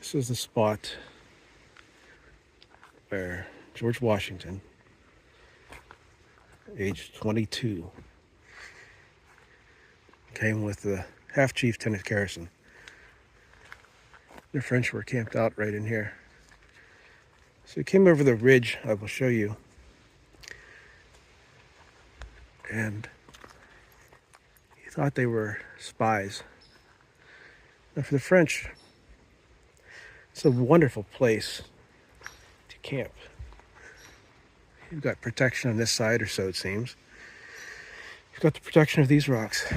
This is the spot where George Washington, aged 22, came with the half chief Lieutenant Garrison. The French were camped out right in here. So he came over the ridge I will show you, and he thought they were spies. Now for the French, it's a wonderful place to camp. You've got protection on this side, or so it seems. You've got the protection of these rocks.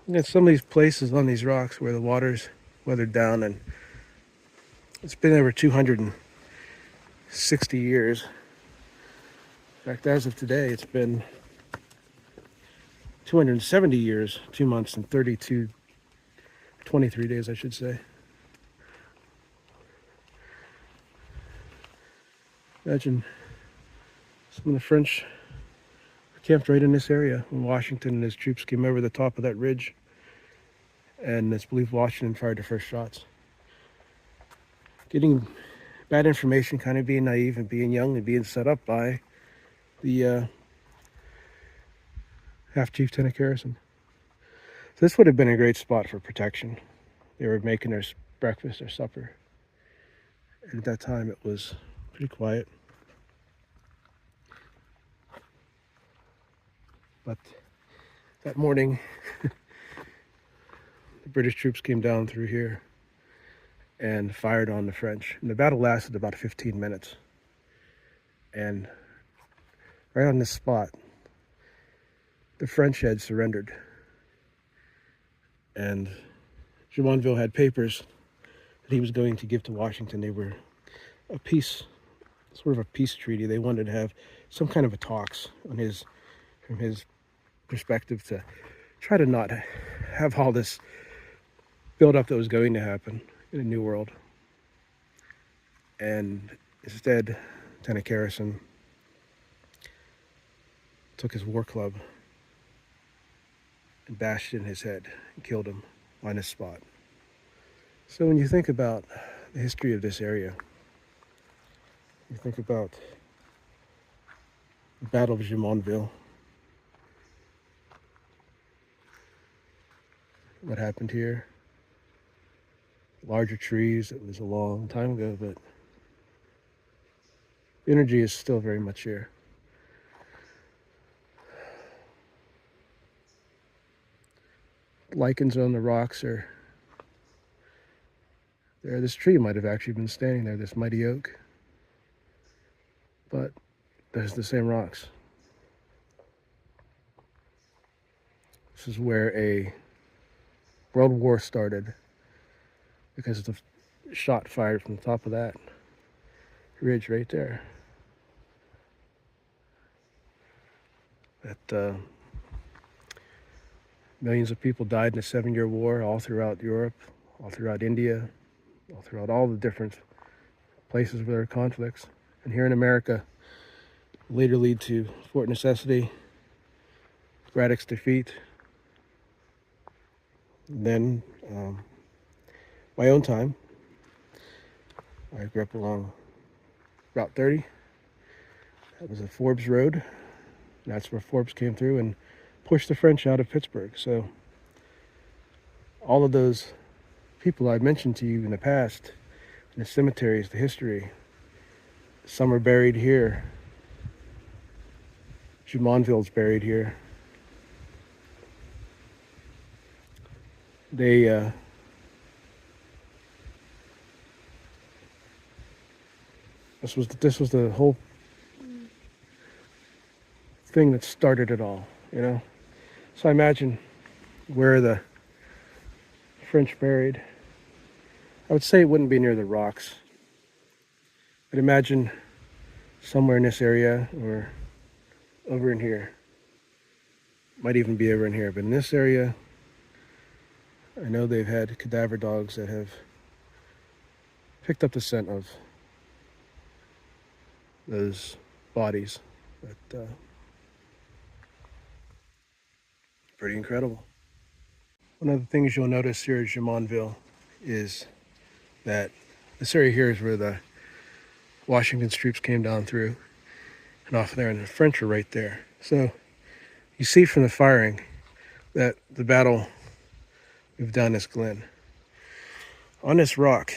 You got some of these places on these rocks where the water's weathered down, and it's been over 260 years. In fact, as of today, it's been 270 years, 2 months, and 23 days, I should say. Imagine some of the French were camped right in this area when Washington and his troops came over the top of that ridge, and it's believed Washington fired the first shots. Getting bad information, kind of being naive and being young and being set up by the half chief Lieutenant Garrison. So this would have been a great spot for protection. They were making their breakfast or supper, and at that time it was pretty quiet. But that morning, the British troops came down through here and fired on the French. And the battle lasted about 15 minutes. And right on this spot, the French had surrendered. And Jumonville had papers that he was going to give to Washington. They were a peace, sort of a peace treaty. They wanted to have some kind of a talks on from his perspective, to try to not have all this build-up that was going to happen in a new world. And instead, Lieutenant Garrison took his war club and bashed in his head and killed him on his spot. So when you think about the history of this area, you think about the Battle of Jumonville, what happened here, larger trees. It was a long time ago, but the energy is still very much here. Lichens on the rocks are there. This tree might have actually been standing there, this mighty oak, but there's the same rocks. This is where a World War started, because of the shot fired from the top of that ridge right there. That millions of people died in the 7-year war all throughout Europe, all throughout India, all throughout all the different places where there are conflicts. And here in America, later lead to Fort Necessity, Braddock's defeat. Then, my own time, I grew up along Route 30. That was a Forbes Road. And that's where Forbes came through and pushed the French out of Pittsburgh. So all of those people I mentioned to you in the past, in the cemeteries, the history, some are buried here. Jumonville's buried here. This was the whole thing that started it all, you know. So I imagine where the French buried. I would say it wouldn't be near the rocks. I'd imagine somewhere in this area or over in here. Might even be over in here, but in this area, I know they've had cadaver dogs that have picked up the scent of those bodies. But pretty incredible. One of the things you'll notice here at Jumonville is that this area here is where the Washington's troops came down through and off there, and the French were right there. So you see from the firing that the battle moved down this glen. On this rock,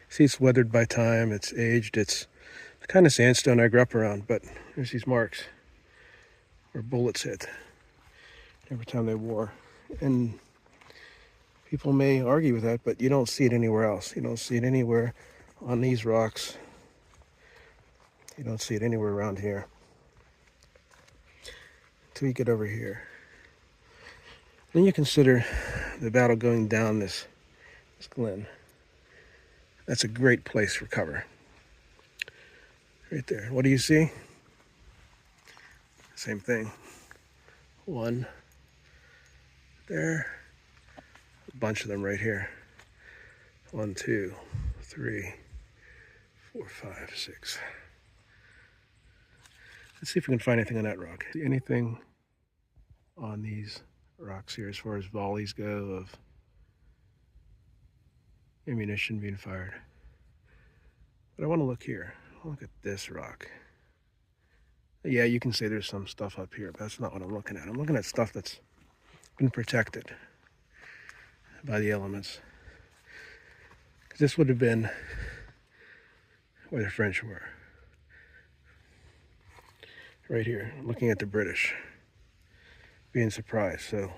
see it's weathered by time, it's aged, it's the kind of sandstone I grew up around, but there's these marks where bullets hit every time they wore. And people may argue with that, but you don't see it anywhere else. You don't see it anywhere on these rocks. You don't see it anywhere around here until you get over here. Then you consider the battle going down this glen. That's a great place for cover. Right there. What do you see? Same thing. One there. A bunch of them right here. 1, 2, 3, 4, 5, 6. Let's see if we can find anything on that rock. See anything on these rocks here as far as volleys go of ammunition being fired. But I want to look here. Look at this rock. Yeah, you can say there's some stuff up here, but that's not what I'm looking at. I'm looking at stuff that's been protected by the elements. Because this would have been where the French were. Right here, looking at the British, being surprised. So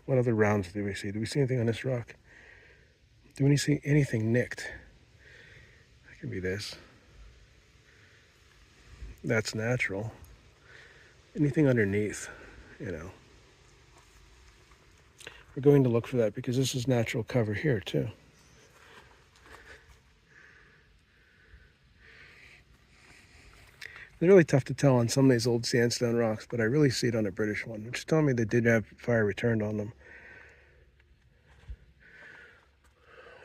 what other rounds do we see? Do we see anything on this rock? Do we see anything nicked? That could be this. That's natural. Anything underneath, you know. We're going to look for that because this is natural cover here too. It's really tough to tell on some of these old sandstone rocks, but I really see it on a British one, which is telling me they did have fire returned on them.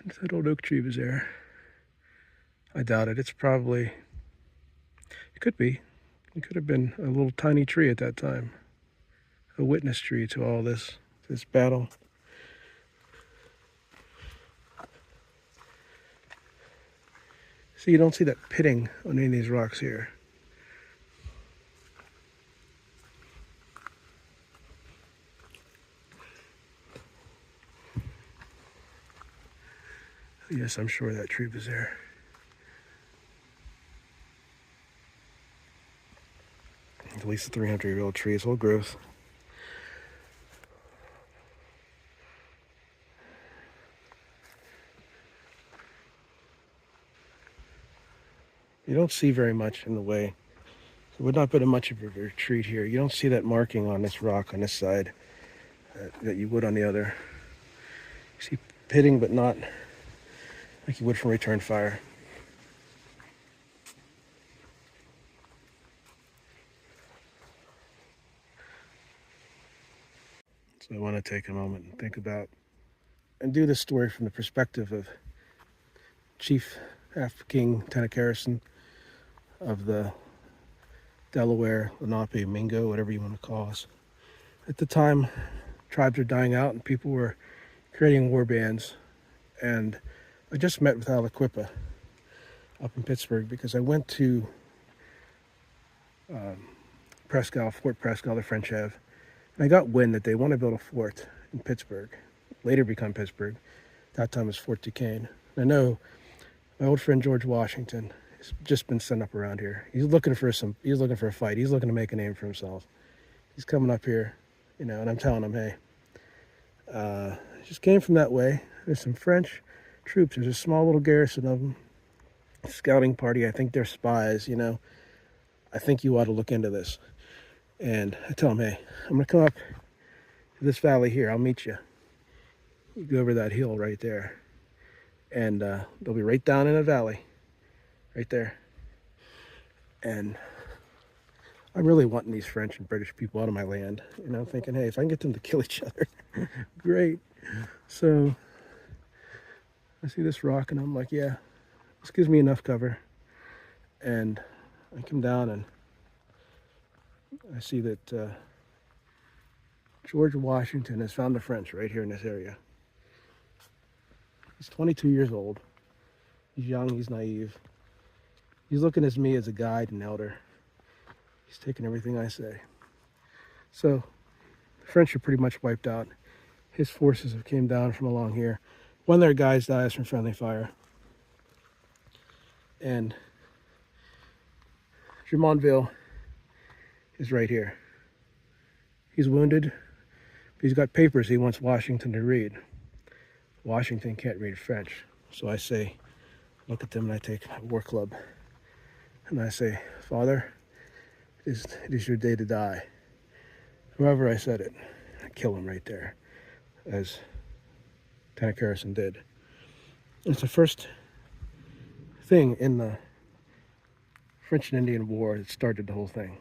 If that old oak tree was there, I doubt it. It's probably, it could be. It could have been a little tiny tree at that time, a witness tree to all this battle. See, you don't see that pitting on any of these rocks here. Yes, I'm sure that tree was there. At least a 300-year-old tree. It's old growth. You don't see very much in the way. It would not be much of a retreat here. You don't see that marking on this rock on this side that you would on the other. You see pitting, but not like you would from return fire. So I want to take a moment and think about and do this story from the perspective of Chief Half King Lieutenant Harrison of the Delaware, Lenape, Mingo, whatever you want to call us. At the time, tribes were dying out and people were creating war bands. And I just met with Aliquippa up in Pittsburgh because I went to Fort Prescott, the French have. And I got wind that they want to build a fort in Pittsburgh, later become Pittsburgh. That time it was Fort Duquesne. And I know my old friend George Washington has just been sent up around here. He's looking for a fight. He's looking to make a name for himself. He's coming up here, you know, and I'm telling him, hey, just came from that way. There's some French troops. There's a small little garrison of them. Scouting party. I think they're spies, you know. I think you ought to look into this. And I tell him, hey, I'm going to come up to this valley here. I'll meet you. You go over that hill right there. And they'll be right down in a valley. Right there. And I'm really wanting these French and British people out of my land. You know, thinking, hey, if I can get them to kill each other, great. So I see this rock and I'm like, yeah, this gives me enough cover. And I come down and I see that George Washington has found the French right here in this area. He's 22 years old. He's young, he's naive. He's looking at me as a guide and elder. He's taking everything I say. So the French are pretty much wiped out. His forces have came down from along here. One of their guys dies from friendly fire. And Jumonville is right here. He's wounded, but he's got papers he wants Washington to read. Washington can't read French. So I say, look at them, and I take my war club. And I say, Father, it is your day to die. However I said it, I kill him right there, as Lieutenant Harrison did. It's the first thing in the French and Indian War that started the whole thing.